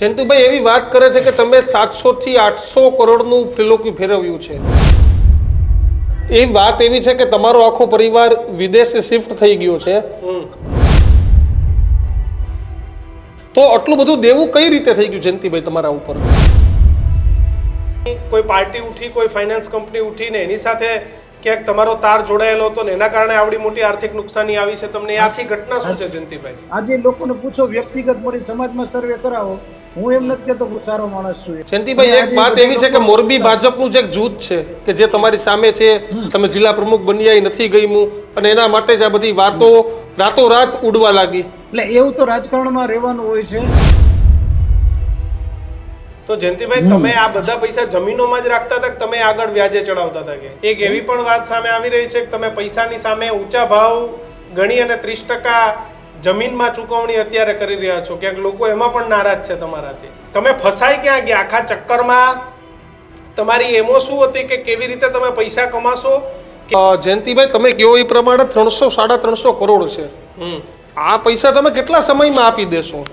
જયંતિભાઈ એવી વાત કરે છે કે તમે 700 થી 800 કરોડનું ફિલોકી ફેરવ્યું છે। એ વાત એવી છે કે તમારો આખો પરિવાર વિદેશે શિફ્ટ થઈ ગયો છે। તો આટલું બધું દેવું કઈ રીતે થઈ ગયું જયંતિભાઈ તમારા ઉપર? કોઈ પાર્ટી ઉઠી, કોઈ ફાઇનાન્સ કંપની ઉઠી ને એની સાથે ક્યાંક તમારો તાર જોડાયેલો હતો ને એના કારણે આવડી મોટી આર્થિક નુકસાની આવી છે તમને? એ આખી ઘટના શું છે જયંતિભાઈ? આજે લોકોને પૂછો, વ્યક્તિગત મળી સમાજમાં સર્વે કરાવો, હું એમ નથી કહેતો હું સારો માણસ છું। જયંતિભાઈ એક વાત એવી છે કે મોરબી ભાજપનું જે એક જૂથ છે કે જે તમારી સામે છે, તમે જિલ્લા પ્રમુખ બન્યા નથી ગયું અને એના માટે જ આ બધી વાતો રાતોરાત ઉડવા લાગી। એટલે એવું તો રાજકારણમાં રહેવાનું હોય છે। તો જયંતિભાઈ તમે આ બધા પૈસા જમીનોમાં જ રાખતા હતા કે તમે આગળ વ્યાજે ચડાવતા હતા? કે એક એવી પણ વાત સામે આવી રહી છે કે તમે પૈસાની સામે ઊંચા ભાવ ગણી અને 30% જમીનમાં ચૂકવણી અત્યારે કરી રહ્યા છો। ક્યાંક લોકો એમાં પણ નારાજ છે તમારાથી। તમે ફસાઈ ક્યાં ગયા આખા ચક્કરમાં? તમારી એમો શું હતી કે કેવી રીતે તમે પૈસા કમાશો? જયંતિભાઈ તમે કહો એ પ્રમાણે 300-350 કરોડ છે। આ પૈસા તમે કેટલા સમયમાં આપી દેશો?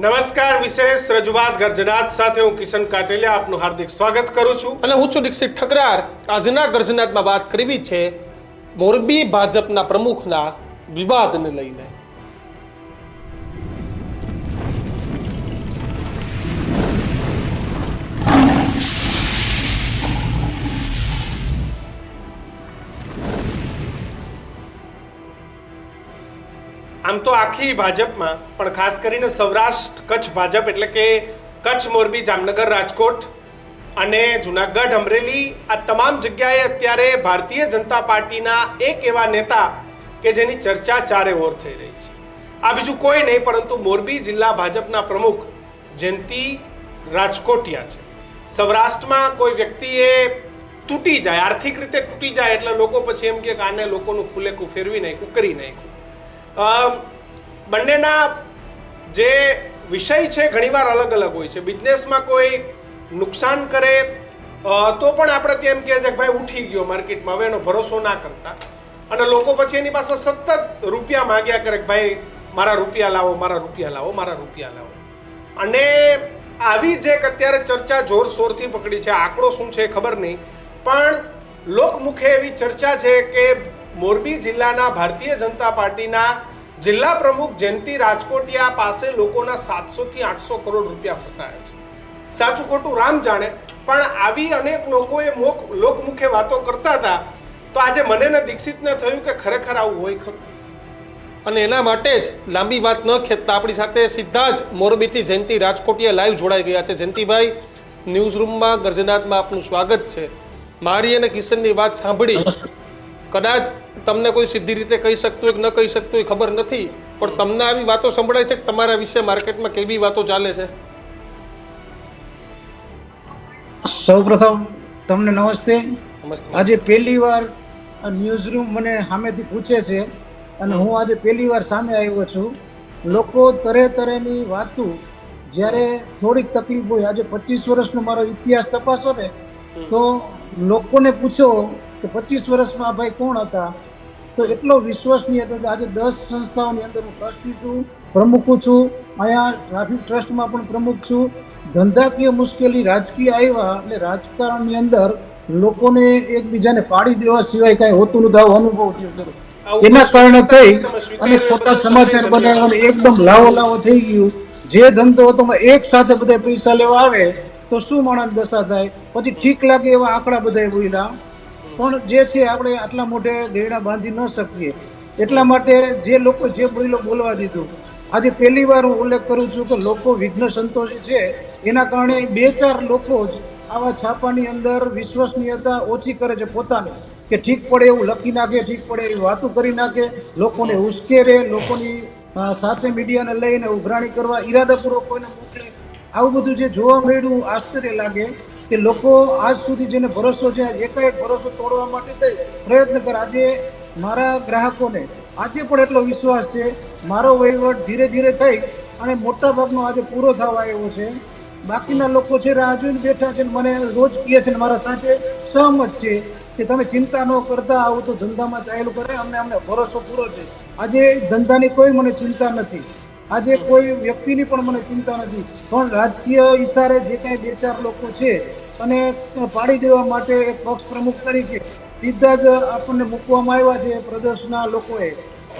નમસ્કાર, વિશેષ રજૂઆત ગર્જનાત સાથે હું કિશન કાટેલિયા આપનું હાર્દિક સ્વાગત કરું છું અને હું છું દીક્ષિત ઠકરાર। આજના ગર્જનાતમાં વાત કરવી છે મોરબી ભાજપના પ્રમુખના વિવાદને લઈને। આમ તો આખી ભાજપમાં પણ ખાસ કરીને સૌરાષ્ટ્ર કચ્છ ભાજપ એટલે કે કચ્છ, મોરબી, જામનગર, રાજકોટ અને જુનાગઢ, અમરેલી આ તમામ જગ્યાએ અત્યારે ભારતીય જનતા પાર્ટીના એક એવા નેતા કે જેની ચર્ચા ચારે ઓર થઈ રહી છે। આ બીજું કોઈ નહીં પરંતુ મોરબી જિલ્લા ભાજપના પ્રમુખ જયંતિ રાજકોટિયા છે। સૌરાષ્ટ્રમાં કોઈ વ્યક્તિએ તૂટી જાય, આર્થિક રીતે તૂટી જાય એટલે લોકો પછી એમ કે આને લોકોનું ફૂલેકું ફેરવી નાખ્યું, કરી નાખ્યું। બંનેના જે વિષય છે ઘણીવાર અલગ અલગ હોય છે। બિઝનેસમાં કોઈ નુકસાન કરે તો પણ આપણે તેમ કહે છે કે ભાઈ ઉઠી ગયો માર્કેટમાં, હવે એનો ભરોસો ના કરતા, અને લોકો પછી એની પાસે સતત રૂપિયા માગ્યા કરે કે ભાઈ મારા રૂપિયા લાવો, મારા રૂપિયા લાવો, મારા રૂપિયા લાવો। અને આવી જે અત્યારે ચર્ચા જોરશોરથી પકડી છે, આંકડો શું છે ખબર નહીં, પણ લોકમુખે એવી ચર્ચા છે કે મોરબી જિલ્લાના ભારતીય જનતા પાર્ટીના જિલ્લા પ્રમુખ જયંતિ રાજકોટિયા પાસે લોકોના 700 થી 800 કરોડ રૂપિયા ફસાયા છે। સાચું ખોટું રામ જાણે, પણ આવી અનેક લોકોએ લોકમુખે વાતો કરતા હતા તો આજે મને ને દીક્ષિતને થયું કે ખરેખર આવું હોય ખરું? અને એના માટે જ લાંબી વાત ન ખેંચતા આપણી સાથે સીધા જ મોરબીથી જયંતિ રાજકોટિયા લાઈવ જોડાઈ ગયા છે। જયંતિભાઈ, ન્યૂઝ રૂમમાં ગર્જનાતમાં આપનું સ્વાગત છે। મારી અને કિશનની વાત સાંભળી, કદાચ તમને કોઈ સીધી રીતે કહી શકતું હોય કે ન કહી શકતું હોય ખબર નથી, પણ તમને આવી વાતો સંભળાય છે કે તમારા વિશે માર્કેટમાં કેવી વાતો ચાલે છે? સૌપ્રથમ તમને નમસ્તે। નમસ્તે। આજે પહેલી વાર ન્યૂઝ રૂમ મને સામેથી પૂછે છે અને હું આજે પહેલી વાર સામે આવ્યો છું। લોકો તરેની વાતો, જ્યારે થોડીક તકલીફ હોય, આજે 25 વર્ષનો મારો ઇતિહાસ તપાસો ને તો લોકોને પૂછો કે 25 વર્ષમાં ભાઈ કોણ હતા, તો એટલો વિશ્વસનીય હતો કે આજે 10 સંસ્થાઓની અંદર હું ટ્રસ્ટી છું, પ્રમુખ છું, અહીંયા ટ્રાફિક ટ્રસ્ટમાં પણ પ્રમુખ છું। ધંધાકીય મુશ્કેલી રાજકીય આવ્યા એટલે રાજકારણની અંદર લોકોને એકબીજાને પાડી દેવા સિવાય કાંઈ હોતું નથી, આવો અનુભવ થયો છે। એના કારણે થઈ અને ખોટા સમાચાર બનાવવાનું એકદમ લાવો થઈ ગયું। જે ધંધો હતો એક સાથે બધા પૈસા લેવા આવે તો શું માણસ દશા થાય? પછી ઠીક લાગે એવા આંકડા બધા બોલ્યા, પણ જે છે આપણે આટલા મોટે ગયડા બાંધી ન શકીએ, એટલા માટે જે લોકો જે બોલવા દીધું। આજે પહેલી વાર હું ઉલ્લેખ કરું છું કે લોકો વિઘ્ન સંતોષી છે, એના કારણે 2-4 લોકો જ આવા છાપાની અંદર વિશ્વસનીયતા ઓછી કરે છે પોતાની, કે ઠીક પડે એવું લખી નાખે, ઠીક પડે એવી વાતો કરી નાખે, લોકોને ઉશ્કેરે, લોકોની સાથે મીડિયાને લઈને ઉઘરાણી કરવા ઈરાદાપૂર્વક કોઈને મોકલે। આવું બધું જે જોવા મળ્યું આશ્ચર્ય લાગે કે લોકો આજ સુધી જેને ભરોસો છે એકાએક ભરોસો તોડવા માટે પ્રયત્ન કરે। આજે મારા ગ્રાહકોને આજે પણ એટલો વિશ્વાસ છે. મારો વહીવટ ધીરે ધીરે થઈ અને મોટા ભાગનો આજે પૂરો થવા આવ્યો છે. બાકીના લોકો છે રાહ જોઈને બેઠા છે ને મને રોજ કહે છે ને મારા સાથે સહમત છે કે તમે ચિંતા ન કરતા, આવું તો ધંધામાં ચાલ્યું કરે, અમને ભરોસો પૂરો છે. આજે ધંધાની કોઈ મને ચિંતા નથી, આજે કોઈ વ્યક્તિની પણ મને ચિંતા નથી, પણ રાજકીય ઈશારે જે કાંઈ બે ચાર લોકો છે અને પાડી દેવા માટે એક પક્ષ પ્રમુખ તરીકે સીધા જ આપણને મૂકવામાં આવ્યા છે પ્રદેશના લોકોએ,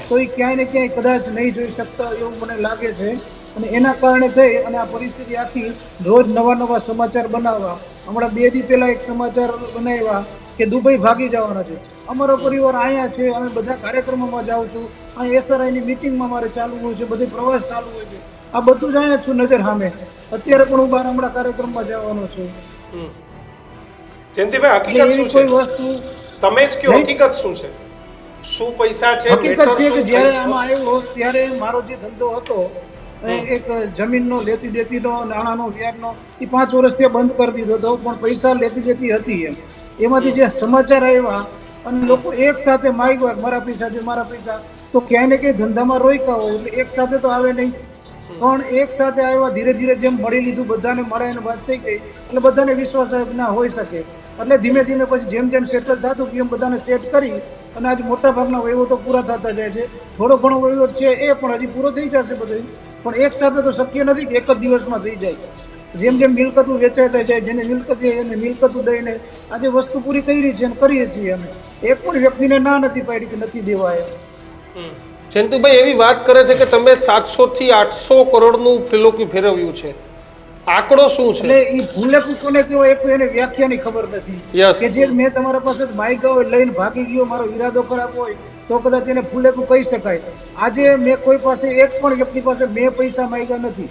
તો એ ક્યાંય ને ક્યાંય કદાચ નહીં જોઈ શકતા એવું મને લાગે છે. અને એના કારણે થઈ અને આ પરિસ્થિતિ આખી રોજ નવા નવા સમાચાર બનાવવા. હમણાં 2 દી પહેલા એક સમાચાર બનાવ્યા કે દુબઈ ભાગી જવાના છે. અમારો પરિવાર અહીંયા છે, અમે બધા કાર્યક્રમોમાં જાઉં છું, અહીં એસઆરઆઈની મિટિંગમાં મારે ચાલુ હોય છે, બધે પ્રવાસ ચાલુ હોય છે, આ બધું જ અહીંયા છું નજર સામે. અત્યારે પણ હું બહાર હમણાં કાર્યક્રમમાં જવાનો છું. જયંતિભાઈ, એટલે હકીકત એવી શું કોઈ છે? વસ્તુ તમે જ કયો, હકીકત શું છે? શું પૈસા છે? હકીકત મેટર છે કે શું? જ્યારે પૈસા? આમાં આવ્યો ત્યારે મારો જે ધંધો હતો એક જમીનનો લેતી દેતીનો, નાણાંનો, વ્યાજનો, એ 5 વર્ષથી બંધ કરી દીધો હતો, પણ પૈસા લેતી દેતી હતી એમાંથી જે સમાચાર આવ્યા અને લોકો એક સાથે માગ્યા મારા પૈસા છે, મારા પૈસા, તો ક્યાંય ને ક્યાંય ધંધામાં રોક્યા હોય એટલે એક સાથે તો આવે નહીં. પણ એક સાથે આવ્યા, ધીરે ધીરે જેમ મળી લીધું, બધાને મળે અને વાત થઈ ગઈ એટલે બધાને વિશ્વાસ આવ્યો કે ના હોઈ શકે. એટલે ધીમે ધીમે પછી જેમ જેમ સેટલ થતું એમ બધાને સેટ કરી અને આજ મોટા ભાગના વહીવટો પૂરા થતા જાય છે. થોડો ઘણો વહીવટ છે એ પણ હજી પૂરો થઈ જશે બધું, પણ એક સાથે તો શક્ય નથી કે એક જ દિવસમાં થઈ જાય. જેમ જેમ મિલકતું વેચાતા જાય, જેને મિલકત છે એને મિલકતું દઈને આજે વસ્તુ પૂરી કરી છે અને કરીએ છીએ અમે. એક પણ વ્યક્તિને ના નથી પાડી કે નથી દેવા એ. જયંતુભાઈ એવી વાત કરે છે કે તમે 700 થી 800 કરોડનું ફિલોકી ફેરવ્યું છે. આંકડો શું છે? એટલે એ ભૂલેકું કોને કહેવાય એક એને વ્યાખ્યાની ખબર નથી. Yes. કે જે મેં તમારા પાસે માગ્યા હોય લઈને ભાગી ગયો, મારો ઈરાદો ખરાબ હોય તો કદાચ એને ભૂલેકું કહી શકાય. આજે મેં કોઈ પાસે એક પણ વ્યક્તિ પાસે મેં પૈસા માગ્યા નથી.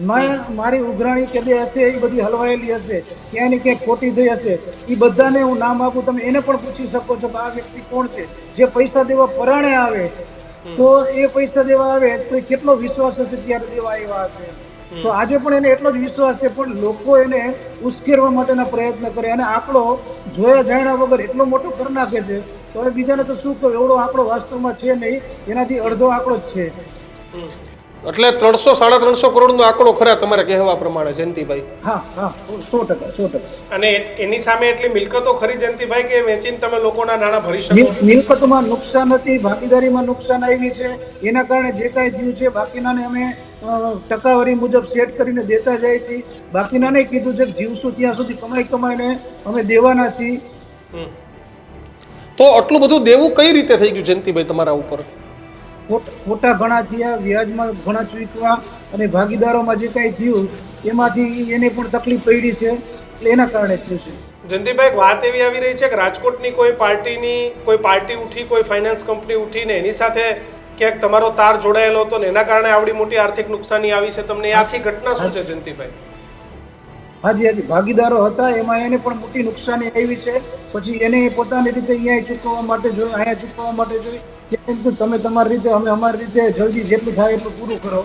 મેં મારી ઉઘરાણી કે હશે એ બધી હલવાયેલી હશે, ક્યાંય ને ક્યાંય ખોટી થઈ હશે, એ બધાને હું નામ આપું, તમે એને પણ પૂછી શકો છો કે આ વ્યક્તિ કોણ છે. જે પૈસા દેવા પરાણે આવે તો એ પૈસા દેવા આવે તો એ કેટલો વિશ્વાસ હશે ત્યારે દેવા આવ્યા હશે. તો આજે પણ એને એટલો જ વિશ્વાસ છે, પણ લોકો એને ઉશ્કેરવા માટેના પ્રયત્ન કરે અને આંકડો જોયા જાણ્યા વગર એટલો મોટો કરી નાખે છે. તો હવે બીજાને તો શું કહું, એવડો આંકડો વાસ્તવમાં છે નહીં, એનાથી અડધો આંકડો જ છે. એટલે 300-350 કરોડનો આંકડો ખરા તમારે કહેવા પ્રમાણે જયંતિભાઈ? હા હા, 100%. અને એની સામે એટલી મિલકતો ખરી જયંતિભાઈ કે વેચીને તમે લોકોના નાણાં ભરી શકો? મિલકતોમાં નુકસાન હતી, ભાગીદારીમાં નુકસાન આવી છે, એના કારણે જે કાંઈ થયું છે બાકીનાને અમે ટકાવારી મુજબ સેટ કરીને દેતા જાય છે. બાકીનાને કીધું છે કે જીવશું ત્યાં સુધી કમાઈને અમે દેવાના છીએ. તો આટલું બધું દેવું કઈ રીતે થઈ ગયું જયંતિભાઈ તમારા ઉપર? ખોટા ઘણા થયા, વ્યાજમાં ઘણા ચૂકવા અને ભાગીદારોમાં જે કાંઈ થયું એમાંથી એને પણ તકલીફ પડી છે, એટલે એના કારણે થયું છે. જયંતિભાઈ, વાત એવી આવી રહી છે કે રાજકોટની કોઈ પાર્ટી ઉઠી, કોઈ ફાઇનાન્સ કંપની ઉઠીને એની સાથે ક્યાંક તમારો તાર જોડાયેલો હતો ને એના કારણે આવડી મોટી આર્થિક નુકસાની આવી છે તમને. એ આખી ઘટના શું છે જયંતિભાઈ? હાજી, ભાગીદારો હતા, એમાં એને પણ મોટી નુકસાની આવી છે. પછી એને પોતાની રીતે અહીંયા ચૂકવવા માટે જોઈ, અહીંયા ચૂકવવા માટે જોઈ, તમે તમારી રીતે, અમે અમારી રીતે જલ્દી જેટલું થાય એટલું પૂરું કરો.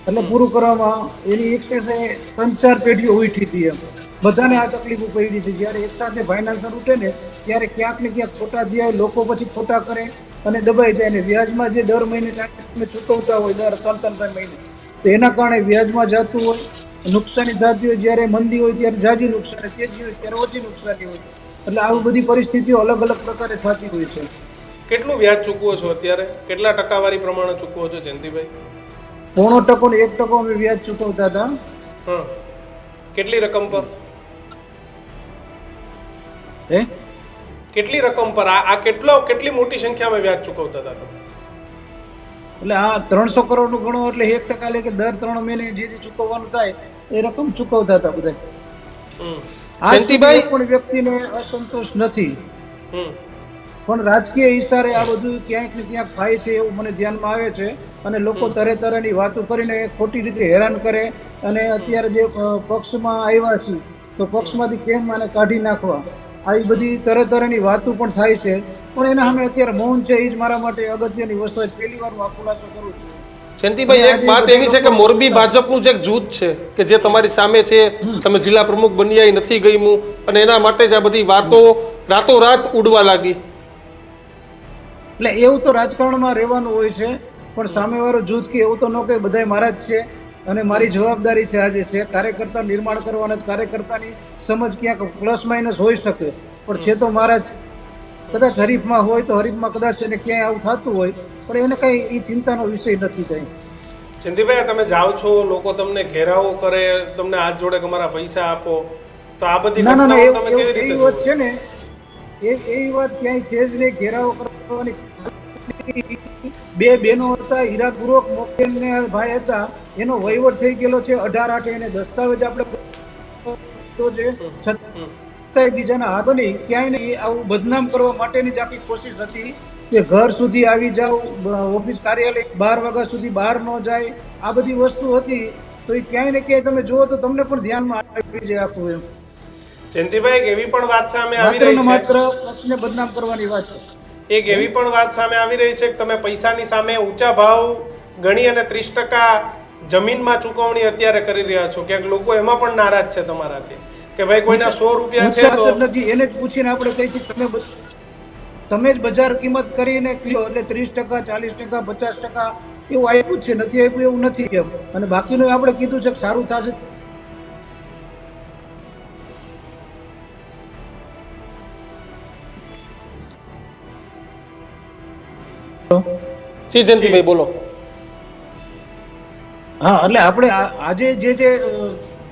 એટલે પૂરું કરવામાં એની એક્સેસે 3-4 પેઢીઓ ઉઠી હતી. એમ બધાને આ તકલીફો પડી છે. જ્યારે એકસાથે ફાઇનાન્સર ઉઠે ને ત્યારે ક્યાંક ને ક્યાંક ખોટા થયા, લોકો પછી ખોટા કરે અને દબાઈ જાય. ને વ્યાજમાં જે દર મહિને તમે ચૂકવતા હોય, દર 3-3 મહિને, તો એના કારણે વ્યાજમાં જતું હોય, નુકસાની થતી હોય. જ્યારે મંદી હોય ત્યારે જાજી નુકસાની, તેજી હોય ત્યારે ઓછી નુકસાની હોય. એટલે આવી બધી પરિસ્થિતિઓ અલગ અલગ પ્રકારે થતી હોય છે. કેટલું વ્યાજ ચૂકવો છો અત્યારે? કેટલા ટકાવારી પ્રમાણે ચૂકવો છો જયંતિભાઈ? 0.5% ને 1% અમે વ્યાજ ચૂકવતા હતા. હા, કેટલી રકમ પર? કેટલી રકમ પર? આ કેટલી મોટી સંખ્યામાં વ્યાજ ચૂકવતા હતા તમે? એટલે આ 300 કરોડનું ગણો એટલે 1% લે કે દર 3 મહિને જે ચૂકવવાનું થાય એ રકમ ચૂકવતા હતા બધા. જયંતિભાઈ, પણ વ્યક્તિને અસંતોષ નથી, પણ રાજકીય ઈશારે આ બધું ક્યાંક ને ક્યાંક થાય છે એવું મને ધ્યાનમાં આવે છે. અને લોકો તરહની વાતો કરીને ખોટી રીતે હેરાન કરે. અને અત્યારે જે પક્ષમાં આવ્યા છે તો પક્ષમાંથી કેમ આને કાઢી નાખવા, આવી બધી તરહની વાતો પણ થાય છે. પણ એના સામે અત્યારે મૌન છે, એ જ મારા માટે અગત્યની વસ્તુ છે. પહેલી વાર હું આ ખુલાસો કરું છું. જયંતિભાઈ, એક વાત એવી છે કે મોરબી ભાજપનું જે એક જૂથ છે કે જે તમારી સામે છે, તમે જિલ્લા પ્રમુખ બન્યા નથી ગયું અને એના માટે જ આ બધી વાતો રાતોરાત ઉડવા લાગી. એટલે એવું તો રાજકારણમાં રહેવાનું હોય છે, પણ સામેવાળો જૂથ કે એવું તો ન કે બધાય મારા જ છે અને મારી જવાબદારી છે આજે છે કાર્યકર્તા નિર્માણ કરવાના જ. કાર્યકર્તાની સમજ ક્યાંક પ્લસ માઇનસ હોઈ શકે, પણ છે તો મારા જ. કદાચ હરીફમાં હોય તો હરીફમાં કદાચ એને ક્યાંય આવું થતું હોય, પણ એને કઈ એ ચિંતાનો વિષય નથી કઈ. જયંતિભાઈ, તમે જાઓ છો, લોકો તમને ઘેરાવો કરે, તમને હાથ જોડે કે મારા પૈસા આપો, તો આ બધી ના ના ના, ઘટનાઓ તમે કેવી રીતે એવી જુઓ વાત છે ને, એવી વાત ક્યાંય છે જ નહીં. ઘેરાવો કરવાની બે બહેનો હતા, હીરાપૂર્વક મોકેલ ને ભાઈ હતા, એનો વહીવટ થઈ ગયેલો છે 18/8 એને દસ્તાવેજ આપણે તો છે, છતાંય બીજાના હાથ બની ક્યાંય નહીં. આવું બદનામ કરવા માટેની જ આખી કોશિશ હતી કે ઘર સુધી આવી જાવ, ઓફિસ કાર્યાલય 12 વાગ્યા સુધી બહાર ન જાય, આ બધી વસ્તુ હતી. તો એ ક્યાંય ને ક્યાંય તમે જુઓ તો તમને પણ ધ્યાનમાં આવી જાય આખું એમ. જયંતિભાઈ, એક એવી પણ વાત સામે આવી માત્ર રહી ને છે, માત્ર પક્ષને બદનામ કરવાની વાત છે. એક એવી પણ વાત સામે આવી રહી છે કે તમે પૈસાની સામે ઊંચા ભાવ ગણી અને 30% જમીનમાં ચૂકવણી અત્યારે કરી રહ્યા છો. ક્યાંક લોકો એમાં પણ નારાજ છે તમારાથી કે ભાઈ કોઈના 100 રૂપિયા છે તો નથી, એને જ પૂછીને આપણે કહીએ છીએ તમે જ બજાર કિંમત કરીને લ્યો એટલે 30%, 40%, 50% એવું આપ્યું છે, નથી આપ્યું એવું નથી એમ. અને બાકીનું આપણે કીધું છે કે સારું થશે. જી જયંતિભાઈ બોલો. હા, એટલે આપણે આજે જે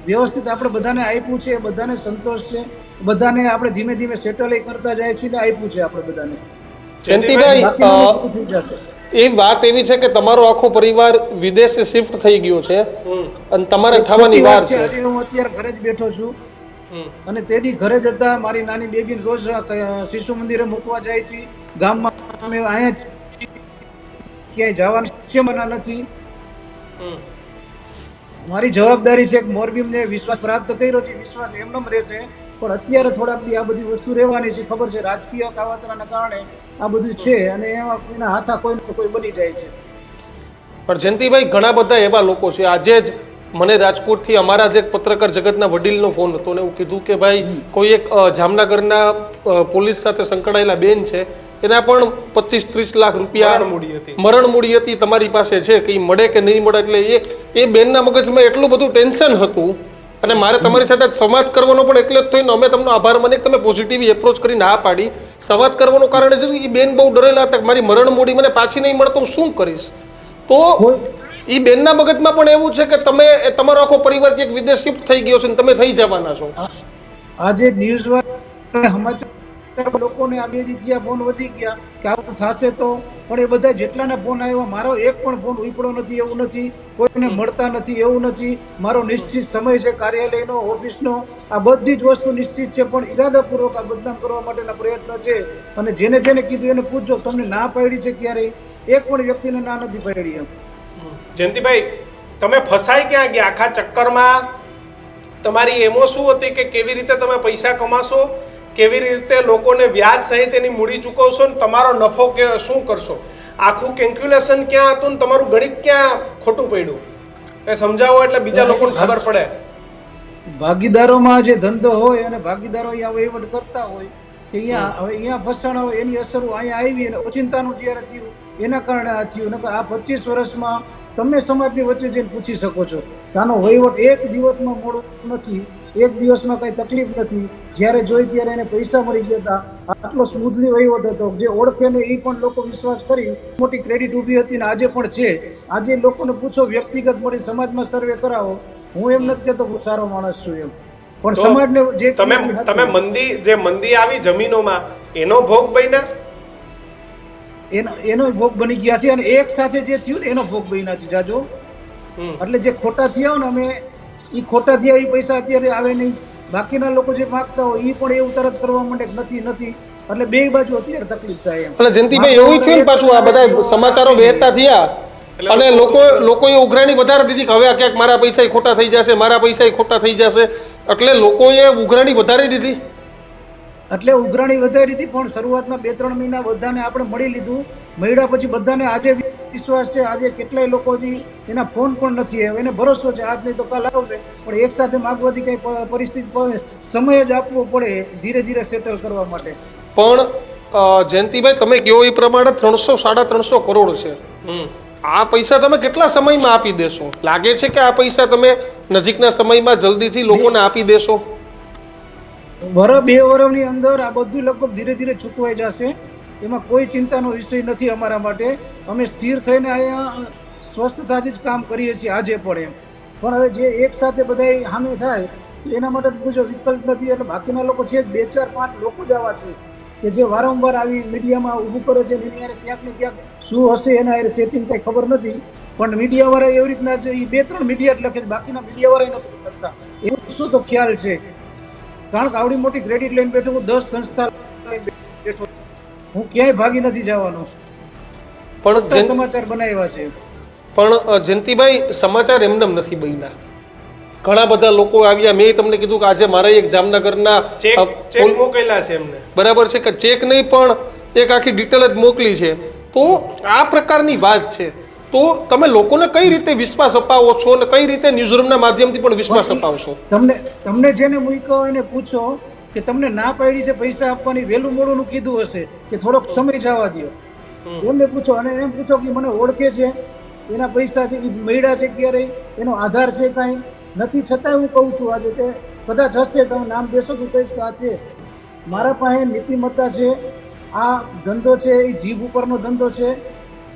વ્યવસ્થિત આપણે બધાને આપ્યું છે, બધાને સંતોષ છે, બધાને આપણે ધીમે ધીમે સેટલ કરતા જાય છે, આપ્યું છે આપણે બધાને. જયંતિભાઈ, બાકીનું થઈ જશે. એ વાત એવી છે કે તમારો આખો પરિવાર વિદેશે શિફ્ટ થઈ ગયો છે અને તમારે થવાની વાર છે. આજે હું અત્યારે ઘરે જ બેઠો છું અને તેદી ઘરે જ હતા. મારી નાની બેબી રોજ શિશુ મંદિરે મૂકવા જાય છે. ગામમાં અમે અહીંયા ક્યાંય જવાનું શક્ય નથી. મારી જવાબદારી છે કે મોરબીને વિશ્વાસ પ્રાપ્ત કર્યો છે, વિશ્વાસ એમનેમ રહેશે, પણ અત્યારે થોડાક દી આ બધી વસ્તુ રહેવાની છે. ખબર છે રાજકીય કાવતરાના કારણે આ બધું છે અને એમાં કોઈના હાથા કોઈ ને કોઈ બની જાય છે. પણ જયંતિભાઈ, ઘણા બધા એવા લોકો છે. આજે જ મને રાજકોટથી અમારા જ એક પત્રકાર જગતના વડીલનો ફોન હતો ને એવું કીધું કે ભાઈ કોઈ એક જામનગરના પોલીસ સાથે સંકળાયેલા બેન છે, એના પણ 25-30 લાખ રૂપિયા મરણ મૂડી હતી તમારી પાસે છે કે મળે કે નહીં મળે. એટલે એ બેનના મગજમાં એટલું બધું ટેન્શન હતું અને મારે તમારી સાથે સંવાદ કરવાનો પણ એટલે જ થઈને અમે તમને આભાર માની તમે પોઝિટિવ એપ્રોચ કરીને ના પાડી. સંવાદ કરવાનું કારણ છે એ બેન બહુ ડરેલા હતા કે મારી મરણ મૂડી મને પાછી નહીં મળે તો હું શું કરીશ. તો એ બેનના મગજમાં પણ એવું છે કે તમે તમારો આખો પરિવાર ક્યાંક વિદેશ શિફ્ટ થઈ ગયો છે ને તમે થઈ જવાના છો. આજે ન્યૂઝ વાળા સમાચાર લોકોને આ બે દિવસ ફોન વધી ગયા કે આવું થશે તો, પણ એ બધા જેટલાના ફોન આવ્યા મારો એક પણ ફોન ઉપડ્યો નથી એવું નથી, કોઈને મળતા નથી એવું નથી. મારો નિશ્ચિત સમય છે કાર્યાલયનો, ઓફિસનો, આ બધી જ વસ્તુ નિશ્ચિત છે, પણ ઈરાદાપૂર્વક આ બદનામ કરવા માટેના પ્રયત્ન છે. અને જેને કીધું એને પૂછજો તમને ના પાડી છે ક્યારેય? એક પણ વ્યક્તિને ના નથી પાડી એમ. જયંતિભાઈ, તમે ફસાઈ ક્યાં ગયા આખા ચક્કરમાં? તમારી એમો શું હતી કે કેવી રીતે તમે પૈસા કમાશો, કેવી રીતે લોકોને વ્યાજ સહિત એની મૂડી ચૂકવશો ને તમારો નફો કે શું કરશો? આખું કેલ્ક્યુલેશન ક્યાં હતું ને તમારું ગણિત ક્યાં ખોટું પડ્યું એ સમજાવો એટલે બીજા લોકોને ખબર પડે. ભાગીદારોમાં જે ધંધો હોય અને ભાગીદારો અહીંયા વહીવટ કરતા હોય કે અહીંયા ફસાણા હોય, એની અસરો અહીંયા આવી અને ઓચિંતાનું જ્યારે થયું એના કારણે આ થયું. નકર આ 25 વર્ષમાં તમે સમાજની વચ્ચે જઈને પૂછી શકો છો કે આનો વહીવટ એક દિવસમાં મોડું નથી, એક દિવસમાં કઈ તકલીફ નથી. જ્યારે જોઈ ત્યારે એને પૈસા મળી ગયા હતા. આટલો સ્મૂથલી વહીવટ હતો, જે ઓળખે ને એ પણ લોકો વિશ્વાસ કરી મોટી ક્રેડિટ ઊભી હતી ને આજે પણ છે. આજે લોકોને પૂછો, વ્યક્તિગત મળી સમાજમાં સર્વે કરાવો, હું એમ નથી કહેતો હું સારો માણસ છું એમ, પણ સમાજને જે તમે મંદી આવી જમીનોમાં એનો ભોગ બન્યા, એનો ભોગ બની ગયા છે અને એક સાથે જે થયું ને એનો ભોગ બન્યા છે જાજો. એટલે જે ખોટા થયા ને અમે એ ખોટા થયા એ પૈસા અત્યારે આવે નહીં. બાકીના લોકો જે માગતા હોય એ પણ એવું તરત કરવા માંડે નથી. એટલે બે બાજુ અત્યારે તકલીફ થાય એમ. એટલે જયંતિભાઈ એવું થયું ને પાછું આ બધા સમાચારો વહેતા થયા અને લોકોએ ઉઘરાણી વધારે દીધી કે હવે ક્યાંક મારા પૈસા ખોટા થઈ જશે, મારા પૈસા ખોટા થઈ જશે, એટલે લોકોએ ઉઘરાણી વધારી દીધી. એટલે ઉઘરાણી વધારી હતી, પણ શરૂઆતના 2-3 મહિના બધાને આપણે મળી લીધું. મળ્યા પછી બધાને આજે વિશ્વાસ છે. આજે કેટલાય લોકો એના ફોન પણ નથી આવ્યા, એને ભરોસો છે આજ નહીં તો કાલ આવશે, પણ એક સાથે માગવાથી કઈ પરિસ્થિતિ સમય જ આપવો પડે ધીરે ધીરે સેટલ કરવા માટે. પણ જયંતિભાઈ તમે કહો એ પ્રમાણે 300-350 કરોડ છે. આ પૈસા તમે કેટલા સમયમાં આપી દેશો? લાગે છે કે આ પૈસા તમે નજીકના સમયમાં જલ્દીથી લોકોને આપી દેશો? બે વર્ષની અંદર આ બધું લગભગ ધીરે ધીરે ચૂકવાઈ જશે. એમાં કોઈ ચિંતાનો વિષય નથી અમારા માટે. અમે સ્થિર થઈને અહીંયા સ્વસ્થતાથી જ કામ કરીએ છીએ આજે પણ એમ. પણ હવે જે એક સાથે બધા સામે થાય તો એના માટે બીજો વિકલ્પ નથી. એટલે બાકીના લોકો છે 2, 4, 5 લોકો જ આવા છે કે જે વારંવાર આવી મીડિયામાં ઊભું કરે છે. એની યારે ક્યાંક ને ક્યાંક શું હશે એના યારે સેટિંગ કંઈ ખબર નથી. પણ મીડિયાવાળા એવી રીતના એ 2-3 મીડિયા જ લખે છે, બાકીના મીડિયાવાળા નથી કરતા. એવું શું તો ખ્યાલ છે? કારણ કે આવડી મોટી ક્રેડિટ લઈને બેઠો હું, 10 સંસ્થા લઈને બેઠો, હું ક્યાંય ભાગી નથી જવાનો. પણ સમાચાર બનાવ્યા છે. પણ જયંતિભાઈ સમાચાર એમનેમ નથી બન્યા. ઘણા બધા લોકો આવ્યા. મેં તમને કીધું કે આજે મારા એક જામનગરના ચેક મોકલેલા છે એમને. બરાબર છે કે ચેક નહીં પણ એક આખી ડિટેલ જ મોકલી છે. તો આ પ્રકારની વાત છે. તો તમે લોકોને કઈ રીતે વિશ્વાસ અપાવો છો અને કઈ રીતે ન્યૂઝરૂમના માધ્યમથી પણ વિશ્વાસ અપાવશો? તમને જેને મૂક્યો હોય એને પૂછો કે તમને ના પાડી છે પૈસા આપવાની, વહેલું મોડું કીધું હશે કે થોડોક સમય જવા દો, એમને પૂછો. અને એમ પૂછો કે મને ઓળખે છે, એના પૈસા છે એ મળ્યા છે ક્યારે, એનો આધાર છે કાંઈ નથી. છતાંય હું કહું છું આજે કે કદાચ હશે, તમે નામ દેશો તો કહીશ કે આ છે. મારા પાસે નીતિમત્તા છે. આ ધંધો છે એ જીભ ઉપરનો ધંધો છે.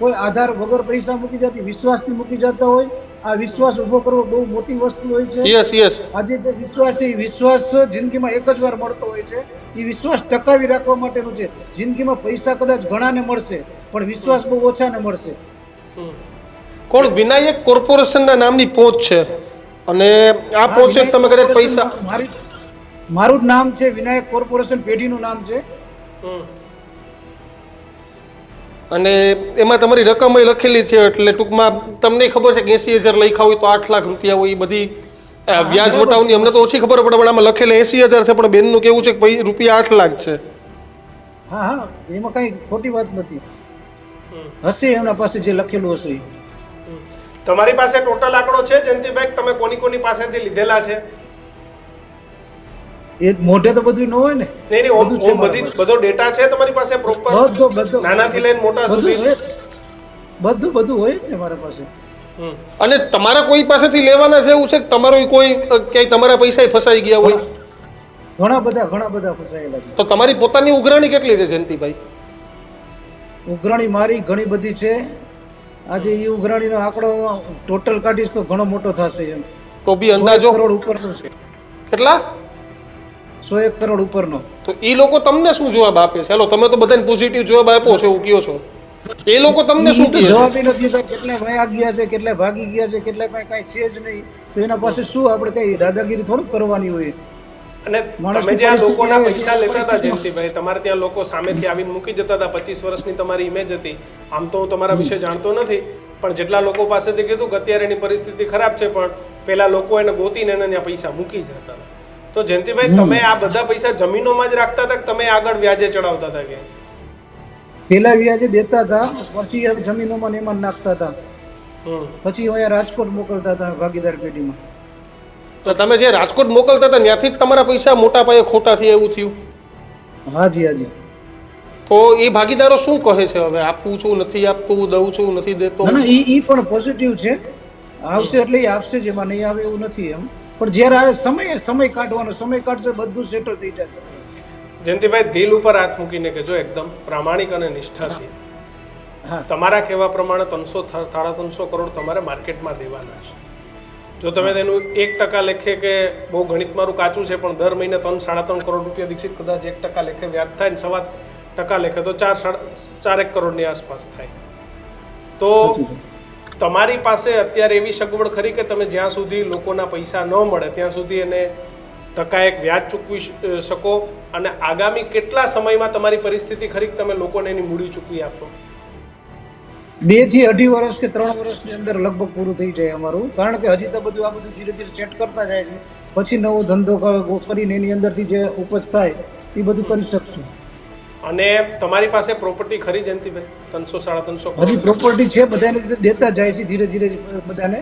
કોઈ આધાર વગર પૈસા મૂકી જતી, વિશ્વાસથી મૂકી જતા હોય. આ વિશ્વાસ ઊભો કરવો બહુ મોટી વસ્તુ હોય છે. યસ. આજે જે વિશ્વાસ છે એ વિશ્વાસ જિંદગીમાં એક જ વાર મળતો હોય છે. એ વિશ્વાસ ટકાવી રાખવા માટેનું છે. જિંદગીમાં પૈસા કદાચ ઘણાને મળશે પણ વિશ્વાસ બહુ ઓછાને મળશે. કોણ? વિનાયક કોર્પોરેશનના નામની પહોંચ છે અને આ પહોંચે તમે કદાચ પૈસા. મારું જ નામ છે વિનાયક કોર્પોરેશન, પેઢીનું નામ છે. અને એમાં તમારી રકમ લખેલી છે. એટલે ટૂંકમાં તમને ખબર છે કે 80,000 લખ્યા હોય તો 8 લાખ રૂપિયા હોય. એ બધી વ્યાજ વટાવની અમને તો ઓછી ખબર પડે, પણ આમાં લખેલા 80,000 છે. પણ બેનનું કેવું છે કે રૂપિયા 8 લાખ છે. હા, એમાં કઈ ખોટી વાત નથી. હશે એમના પાસે જે લખેલું હશે. તમારી પાસે ટોટલ આંકડો છે જયંતિભાઈ? તમે કોની પાસેથી લીધેલા છે? એ મોઢે તો બધું ન હોય ને. નહીં, બધો ડેટા છે તમારી પાસે પ્રોપર? બધો નાનાથી લઈને મોટા સુધી બધું હોય ને મારા પાસે. અને તમારા કોઈ પાસેથી લેવાના છે એવું છે કે તમારો કોઈ ક્યાંય તમારા પૈસા ફસાઈ ગયા હોય? ઘણા બધા ફસાયેલા છે. તો તમારી પોતાની ઉઘરાણી કેટલી છે જયંતિભાઈ? ઉઘરાણી મારી ઘણી બધી છે. આજે એ ઉઘરાણીનો આંકડો ટોટલ કાઢીશ તો ઘણો મોટો થશે. એમ તો બી અંદાજો 100 કરોડ ઉપરનો છે. કેટલા? 101 કરોડ ઉપરનો. તો એ લોકો તમને શું જવાબ આપે છે? ચાલો, તમે તો બધાને પોઝિટિવ જવાબ આપો છો એવું કહો છો. એ લોકો તમને શું કહે છે? જવાબ નથી. કેટલા વયા ગયા છે, કેટલા ભાગી ગયા છે, કેટલા પાસે કાંઈ છે જ નહીં. તો એના પાસે શું આપણે કઈ દાદાગીરી થોડુંક કરવાની હોય? અને તમે જે આ લોકોના પૈસા લેતા હતા જયંતિભાઈ, તમારે ત્યાં લોકો સામેથી આવીને મૂકી જતા હતા. 25 વર્ષની તમારી ઇમેજ હતી. આમ તો હું તમારા વિશે જાણતો નથી, પણ જેટલા લોકો પાસેથી કીધું કે અત્યારે એની પરિસ્થિતિ ખરાબ છે, પણ પેલા લોકો એને ગોતીને એને ત્યાં પૈસા મૂકી જતા હતા. તો જયંતિભાઈ, તમે આ બધા પૈસા જમીનોમાં જ રાખતા હતા કે તમે આગળ વ્યાજે ચડાવતા હતા? કે પેલા વ્યાજે દેતા હતા, પછી જમીનોમાં ને એમાં નાખતા હતા, પછી અહીંયા રાજકોટ મોકલતા હતા ભાગીદાર પેઢીમાં. તો તમે જે રાજકોટ મોકલતા હતા ત્યાંથી જ તમારા પૈસા મોટા પાયે ખોટા થયા એવું થયું? હાજી. તો એ ભાગીદારો શું કહે છે હવે? આપું છું, નથી આપતું, દઉં છું, નથી દેતો? ના, ઈ પણ પોઝિટિવ છે. આવશે એટલે આવશે જ, એમાં નહીં આવે એવું નથી. એમ પણ જ્યારે આવે સમય કાઢવાનો, સમય કાઢશે બધું સેટલ થઈ જશે. જયંતિભાઈ, દિલ ઉપર હાથ મૂકીને કહેજો, એકદમ પ્રામાણિક અને નિષ્ઠાથી, તમારા કહેવા પ્રમાણે 300-350 કરોડ તમારે માર્કેટમાં દેવાના છે. જો તમે તેનું 1% લેખે, કે બહુ ગણિત મારું કાચું છે પણ દર મહિને 3-3.5 કરોડ રૂપિયા દીક્ષિત કદાચ 1% લેખે વ્યાજ થાય ને 7% લેખે તો 4-4.5 કરોડની આસપાસ થાય. તો તમારી પાસે અત્યારે એવી સગવડ ખરી કે તમે જ્યાં સુધી લોકોના પૈસા ન મળે ત્યાં સુધી એને ટકા એક વ્યાજ ચૂકવી શકો? અને આગામી કેટલા સમયમાં તમારી પરિસ્થિતિ ખરી તમે લોકોને એની મૂડી ચૂકવી આપો? 2 થી 2.5 વર્ષ કે 3 વર્ષની અંદર લગભગ પૂરું થઈ જાય અમારું. કારણ કે હજી તો આ બધું ધીરે ધીરે સેટ કરતા જાય છે. પછી નવો ધંધો કરીને એની અંદરથી જે ઉપજ થાય એ બધું કરી શકશું. અને તમારી પાસે પ્રોપર્ટી ખરી જયંતિભાઈ? 300-350 કરોડ હજી પ્રોપર્ટી છે, બધાને દેતા જાય છે ધીરે ધીરે બધાને.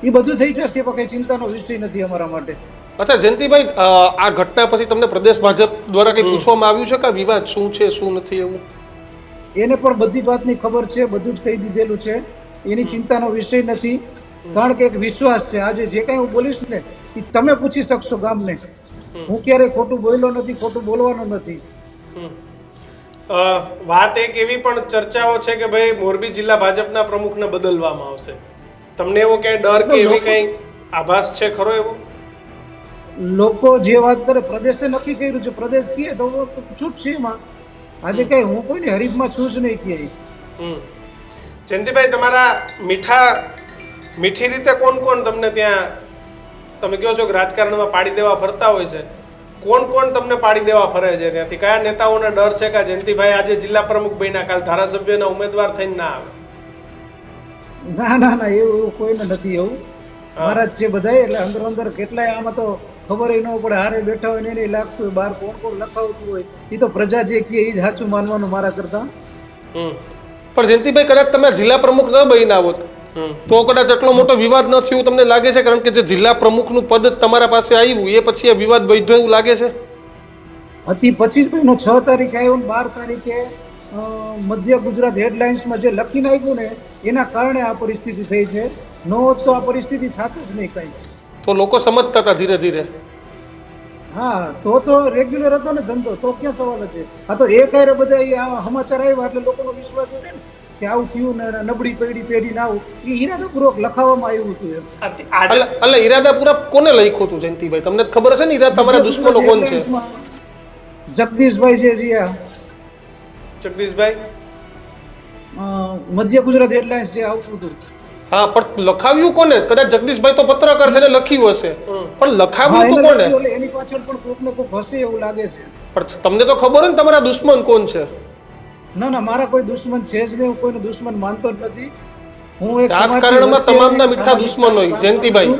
એ બધું થઈ જશે, પણ કઈ ચિંતાનો વિષય નથી અમારા માટે. અચ્છા જયંતિભાઈ, આ ઘટના પછી તમને પ્રદેશ ભાજપ દ્વારા કંઈ પૂછવામાં આવ્યું છે કે આ વિવાદ શું છે શું નથી એવું? એને પણ બધી જ વાતની ખબર છે, બધું જ કહી દીધેલું છે. એની ચિંતાનો વિષય નથી, કારણ કે એક વિશ્વાસ છે. આજે જે કાંઈ હું બોલીશ ને એ તમે પૂછી શકશો ગામને. હું ક્યારેય ખોટું બોલ્યો નથી, ખોટું બોલવાનો નથી. વાત એક એવી પણ ચર્ચાઓ છે કે ભાઈ મોરબી જિલ્લા ભાજપના પ્રમુખને બદલવામાં આવશે. તમને એવો ક્યાંય ડર કે એવી કંઈ આભાસ છે ખરો એવો? લોકો જે વાત કરે, પ્રદેશે નક્કી કર્યું છે, પ્રદેશ કહે તો છૂટ છે એમાં. આજે કઈ હું કોઈને હરીફમાં છું જ નહીં ક્યાંય. જયંતિભાઈ, તમારા મીઠી રીતે કોણ કોણ તમને ત્યાં, તમે કહો છો કે રાજકારણમાં પાડી દેવા ફરતા હોય છે, કોણ કોણ તમને પાડી દેવા ફરે છે ત્યાંથી? કયા નેતાઓને ડર છે કે જયંતિભાઈ આજે જિલ્લા પ્રમુખ બન્યા, કાલ ધારાસભ્યના ઉમેદવાર થઈને ના આવે? ના ના ના, એવું કોઈને નથી. એવું મારા જ છે બધા. એટલે અંદર અંદર કેટલાય આમાં તો ખબર ન પડે. હારે બેઠા હોય ને એને લાગતું હોય બહાર કોણ કોણ લખાવતું હોય. એ તો પ્રજા જે કહે એ જ સાચું માનવાનું મારા કરતા. પણ જયંતિભાઈ, કદાચ તમે જિલ્લા પ્રમુખ ન બન્યા હોત તો કદાચ આટલો મોટો વિવાદ ન થયો તમને લાગે છે? કારણ કે જે જિલ્લા પ્રમુખનું પદ તમારા પાસે આવ્યું એ પછી આ વિવાદ વધ્યો એવું લાગે છે? હતી પછી જ એનો 6 તારીખે આવ્યો ને 12 તારીખે મધ્ય ગુજરાત હેડલાઇન્સમાં જે લખી નાખ્યું ને એના કારણે આ પરિસ્થિતિ થઈ છે. ન હોત તો આ પરિસ્થિતિ થાત જ નહીં કઈ. તો લોકો સમજતા હતા ધીરે ધીરે. હા, તો રેગ્યુલર હતો ને ધંધો, તો ક્યાં સવાલ છે? આ તો એક હારે બધા સમાચાર આવ્યા એટલે લોકોનો વિશ્વાસ છે ને કે આવું થયું ને નબળી પેઢી ના આવું. એ ઈરાદાપૂર્વક લખાવવામાં આવ્યું હતું એમ. એટલે ઈરાદાપૂર્વક કોને લખ્યું હતું જયંતિભાઈ? તમને ખબર હશે ને ઈરાદા તમારા દુશ્મનો કોણ છે? જગદીશભાઈ જે રહ્યા, જગદીશભાઈ મધ્ય ગુજરાત હેડલાઇન્સ જે આવતું હતું. હા, પણ લખાવ્યું કોને? કદાચ જગદીશભાઈ તો પત્રકાર છે ને લખ્યું હશે, પણ લખાવ્યું તો કોને? એની પાછળ પણ કોક ને કોક હશે એવું લાગે છે. પણ તમને તો ખબર હોય ને તમારા દુશ્મન કોણ છે? ના ના, મારા કોઈ દુશ્મન છે જ નહીં. હું કોઈને દુશ્મન માનતો જ નથી. હું એક રાજકારણમાં તમામના મીઠા દુશ્મન હોય જયંતિભાઈ,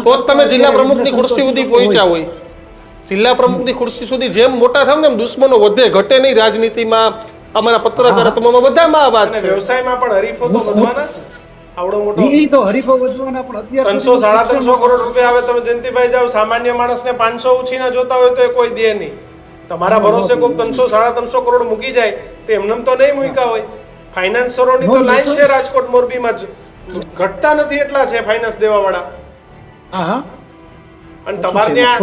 તો જ તમે જિલ્લા પ્રમુખની ખુરશી સુધી પહોંચ્યા હોય. જિલ્લા પ્રમુખની ખુરશી સુધી જેમ મોટા થાવ ને એમ દુશ્મનો વધે ઘટે નહીં. રાજનીતિમાં, અમારા પત્રકારત્વમાં બધામાં આ વાત છે. વ્યવસાયમાં પણ હરીફો તો વધવાના. આવડો મોટો ઈ તો હરીફો વધવાના, પણ અત્યારે 300-350 કરોડ રૂપિયા આવે. તમે જયંતિભાઈ જાવ, સામાન્ય માણસને 500 ઉછીના જોતા હોય તો એ કોઈ દે નહીં. તમારા ભરોસે કોઈ 300-350 કરોડ મૂકી જાય તો એમનેમ તો નહીં મૂક્યા હોય. ફાઇનાન્સરોની તો લાઈન છે રાજકોટ મોરબીમાં જ, ઘટતા નથી એટલા છે ફાઇનાન્સ દેવા વાળા. હા હા, અને તમારે ત્યાં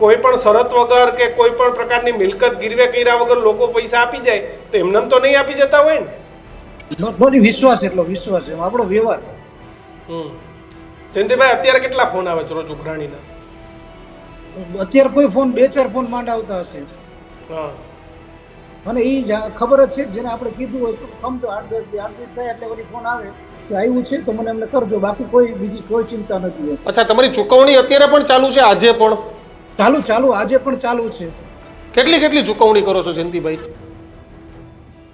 કોઈ પણ શરત વગર કે કોઈ પણ પ્રકારની મિલકત ગીરવે કર્યા વગર લોકો પૈસા આપી જાય તો એમનેમ તો નહીં આપી જતા હોય ને. વિશ્વાસ, એટલો વિશ્વાસ છે આપણો વ્યવહાર. જયંતિભાઈ, અત્યારે કેટલા ફોન આવે છે રોજ ઉઘરાણીના? અત્યારે કોઈ ફોન 2-4 ફોન માંડ આવતા હશે. અને એ ખબર જ છે જેને આપણે કીધું હોય તો સમજો 8-10 દિવસ થાય એટલે વળી ફોન આવે કે આવ્યું છે તો મને એમને કરજો. બાકી કોઈ બીજી કોઈ ચિંતા નથી. અચ્છા, તમારી ચુકવણી અત્યારે પણ ચાલુ છે? આજે પણ ચાલુ આજે પણ ચાલુ છે. કેટલી ચુકવણી કરો છો જયંતિભાઈ?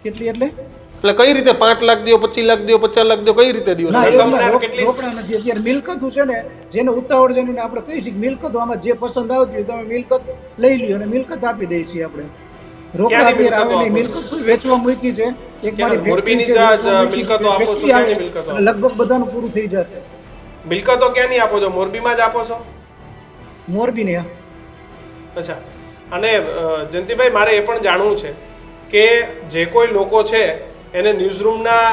કેટલી એટલે કઈ રીતે? 5 લાખ દો, 25 લાખ દો, 50 લાખ દો, કઈ રીતે દો? રોકડા નથી. અત્યારે મિલકતું છે ને, જેને ઉતાવળ છે ને આપણે કહી શકીએ મિલકત આમાં જે પસંદ આવતી હોય તમે મિલકત લઈ લ્યો અને મિલકત આપી દઈએ છીએ આપણે. રોકડા અત્યારે આવે નહીં. મિલકત વેચવા મૂકી છે. એક મારી મોરબીની મિલકતો આપો છો? ક્યાંની મિલકતો? લગભગ બધાનું પૂરું થઈ જશે. મિલકતો ક્યાંની આપો છો? મોરબીમાં જ આપો છો? મોરબીની. અચ્છા. અને જયંતિભાઈ, મારે એ પણ જાણવું છે કે જે કોઈ લોકો છે એને ન્યૂઝરૂમના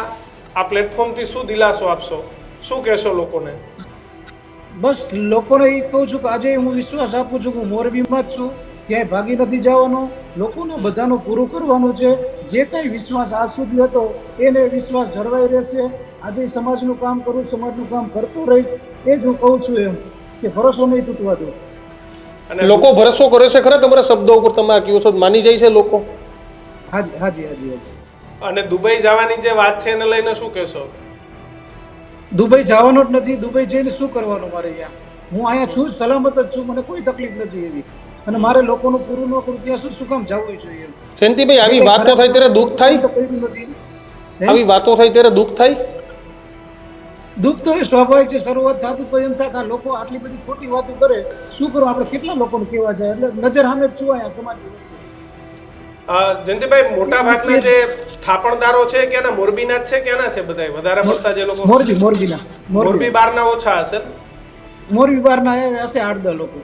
આ પ્લેટફોર્મથી શું દિલાસો આપશો? શું કહેશો લોકોને? બસ લોકોને એ કહું છું કે આજે હું વિશ્વાસ આપું છું કે હું મોરબીમાં જ છું, ક્યાંય ભાગી નથી જવાનો. લોકોને બધાનું પૂરું કરવાનું છે. જે કાંઈ વિશ્વાસ આજ સુધી હતો એને વિશ્વાસ જળવાઈ રહેશે. આજે સમાજનું કામ કરું, સમાજનું કામ કરતો રહીશ. એ જ હું કહું છું એમ કે ભરોસો નહીં તૂટવા દો. અને લોકો ભરોસો કરે છે ખરા તમારા શબ્દો ઉપર? તમે કહો છો માની જાય છે લોકો? હાજી. અને દુબઈ જવાની જે વાત છે એને લઈને શું કહેશો? દુબઈ જવાનો જ નથી. દુબઈ જઈને શું કરવાનું મારે? અહીંયા હું અહીંયા છું, સલામત જ છું, મને કોઈ તકલીફ નથી એવી. અને મારે લોકોનું પૂરું ન કરું ત્યાં શું કામ જવું જોઈએ? જયંતિભાઈ, આવી વાતો થાય ત્યારે દુઃખ થાય? આવી વાતો થાય ત્યારે દુઃખ થાય? દુઃખ તો એ સ્વાભાવિક છે. શરૂઆત થતું તો એમ થાય કે આ લોકો આટલી બધી ખોટી વાતો કરે, શું કરો આપણે? કેટલા લોકોને કહેવા જાય? એટલે નજર સામે જ છું અહીંયા સમાજની વચ્ચે. જયંતિભાઈ, મોટા ભાગના જે થાપણદારો છે ક્યાંના? મોરબીના જ છે? ક્યાંના છે બધા વધારે પડતા જે લોકો? મોરબીના. મોરબી બહારના ઓછા હશે? મોરબી બહારના હશે 8-10 લોકો.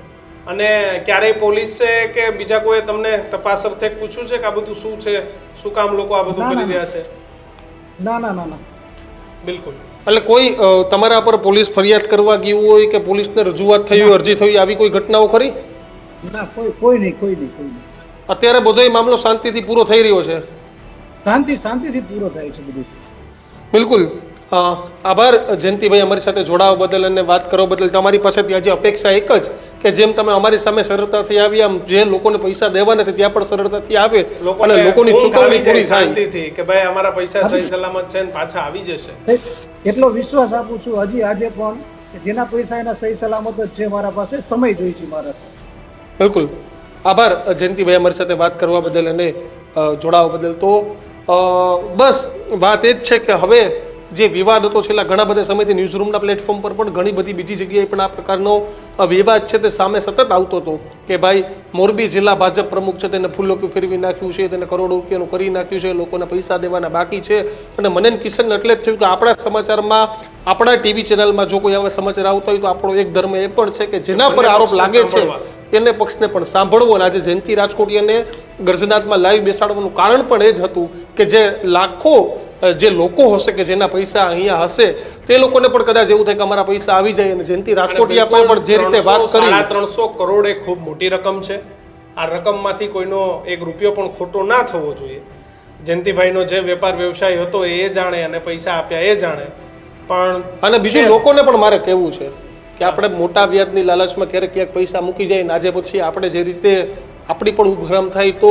અને ક્યારેય પોલીસે કે બીજા કોઈએ તમને તપાસ અર્થે પૂછ્યું છે કે આ બધું શું છે, શું કામ લોકો આ બધું કરી રહ્યા છે? ના ના ના ના બિલકુલ. એટલે કોઈ તમારા પર પોલીસ ફરિયાદ કરવા ગયું હોય કે પોલીસને રજૂઆત થઈ હોય, અરજી થઈ હોય, આવી કોઈ ઘટનાઓ ખરી? ના કોઈ નહીં. અત્યારે બધો મામલો શાંતિથી પૂરો થઈ રહ્યો છે? શાંતિથી પૂરો થાય છે બધું. બિલકુલ. આભાર જયંતિભાઈ, અમારી સાથે જોડાવા બદલ અને વાત કરવા બદલ. તમારી પાસેથી આજે અપેક્ષા એક જ કે જેમ તમે અમારી સામે સરળતાથી આવી, આમ જે લોકોને પૈસા દેવાના છે ત્યાં પણ સરળતાથી આવે અને લોકોની ચૂકવણી પૂરી થાય શાંતિથી કે ભાઈ અમારા પૈસા સહી સલામત છે ને પાછા આવી જશે. એટલો વિશ્વાસ આપું છું હજી આજે પણ કે જેના પૈસા એના સહી સલામત જ છે. મારા પાસે સમય જોઈએ છે મારા. બિલકુલ. આભાર જયંતિભાઈ, અમારી સાથે વાત કરવા બદલ અને જોડાવા બદલ. તો બસ વાત એ જ છે કે હવે જે વિવાદ હતો છેલ્લા ઘણા બધા સમયથી ન્યૂઝરૂમના પ્લેટફોર્મ પર પણ ઘણી બધી બીજી જગ્યાએ પણ આ પ્રકારનો વિવાદ છે તે સામે સતત આવતો હતો કે ભાઈ મોરબી જિલ્લા ભાજપ પ્રમુખ છે તેને ફૂલલોકી ફેરવી નાખ્યું છે, તેને કરોડો રૂપિયાનું કરી નાખ્યું છે, લોકોને પૈસા દેવાના બાકી છે. અને મને કિશન એટલે જ થયું કે આપણા સમાચારમાં, આપણા ટીવી ચેનલમાં જો કોઈ આવા સમાચાર આવતા હોય તો આપણો એક ધર્મ એ પણ છે કે જેના પર આરોપ લાગે છે એને પક્ષને પણ સાંભળવો. અને આજે જયંતિ રાજકોટિયાને ગર્જનાથમાં લાઈવ બેસાડવાનું કારણ પણ એ જ હતું કે જે લાખો જે લોકો હશે કે જેના પૈસા અહીંયા હશે તે લોકોને પણ કદાચ એવું થાય કે અમારા પૈસા આવી જાય. અને જયંતિ રાજકોટિયા પણ જે રીતે વાત કરી, 350 કરોડ એ ખૂબ મોટી રકમ છે. આ રકમમાંથી કોઈનો એક રૂપિયો પણ ખોટો ના થવો જોઈએ. જયંતિભાઈનો જે વેપાર વ્યવસાય હતો એ જાણે અને પૈસા આપ્યા એ જાણે. પણ અને બીજું લોકોને પણ મારે કહેવું છે કે આપણે મોટા વ્યાજની લાલચમાં ક્યાંક પૈસા મૂકી જાય ને આજે પછી આપણે જે રીતે આપણી પણ ઉઘરામ થાય તો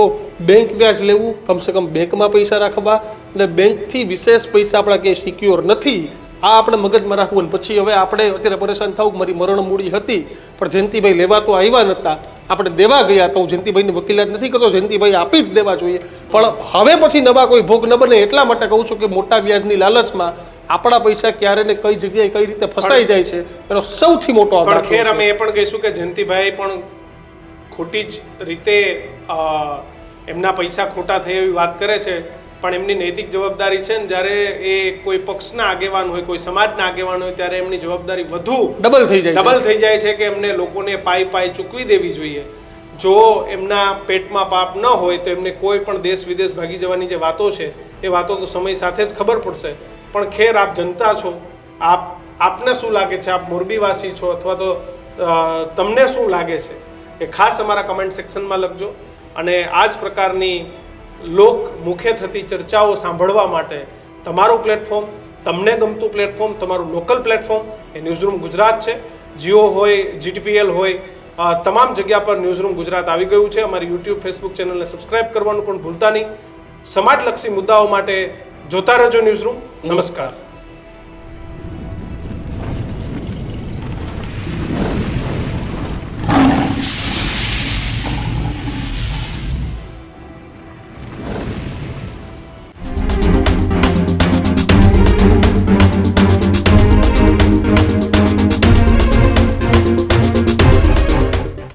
બેંક વ્યાજ લેવું, કમસે કમ બેંકમાં પૈસા રાખવા અને બેંકથી વિશેષ પૈસા આપણા ક્યાંય સિક્યોર નથી, આ આપણે મગજમાં રાખવું. અને પછી હવે આપણે અત્યારે પરેશાન થવું, મારી મરણ મૂડી હતી પણ જયંતિભાઈ લેવા તો આવ્યા નહોતા, આપણે દેવા ગયા તો હું જયંતિભાઈની વકીલાત નથી કરતો, જયંતિભાઈ આપી જ દેવા જોઈએ. પણ હવે પછી નવા કોઈ ભોગ ન બને એટલા માટે કહું છું કે મોટા વ્યાજની લાલચમાં આપણા પૈસા ક્યારે ને કઈ જગ્યાએ કઈ રીતે ફસાઈ જાય છે એનો સૌથી મોટો આભાર. ખેર અમે એ પણ કહીશું કે જયંતિભાઈ પણ ખોટી જ રીતે એમના પૈસા ખોટા થાય એવી વાત કરે છે, પણ એમની નૈતિક જવાબદારી છે ને જ્યારે એ કોઈ પક્ષના આગેવાન હોય, કોઈ સમાજના આગેવાન હોય ત્યારે એમની જવાબદારી વધુ ડબલ થઈ જાય છે કે એમને લોકોને પાઈ ચૂકવી દેવી જોઈએ. જો એમના પેટમાં પાપ ન હોય તો એમને કોઈ પણ દેશ વિદેશ ભાગી જવાની જે વાતો છે એ વાતો તો સમય સાથે જ ખબર પડશે. પણ ખેર, આપ જનતા છો, આપને શું લાગે છે, આપ મોરબીવાસી છો અથવા તો તમને શું લાગે છે એ ખાસ અમારા કમેન્ટ સેક્શનમાં લખજો. અને આ જ પ્રકારની લોક મુખે થતી ચર્ચાઓ સાંભળવા માટે તમારું પ્લેટફોર્મ, તમને ગમતું પ્લેટફોર્મ, તમારું લોકલ પ્લેટફોર્મ એ ન્યૂઝરૂમ ગુજરાત છે. જીઓ હોય, GTPL હોય, તમામ જગ્યા પર ન્યૂઝરૂમ ગુજરાત આવી ગયું છે. અમારી યુટ્યુબ, ફેસબુક ચેનલને સબસ્ક્રાઇબ કરવાનું પણ ભૂલતા નહીં. સમાજલક્ષી મુદ્દાઓ માટે જોતા રહેજો ન્યૂઝરૂમ. નમસ્કાર.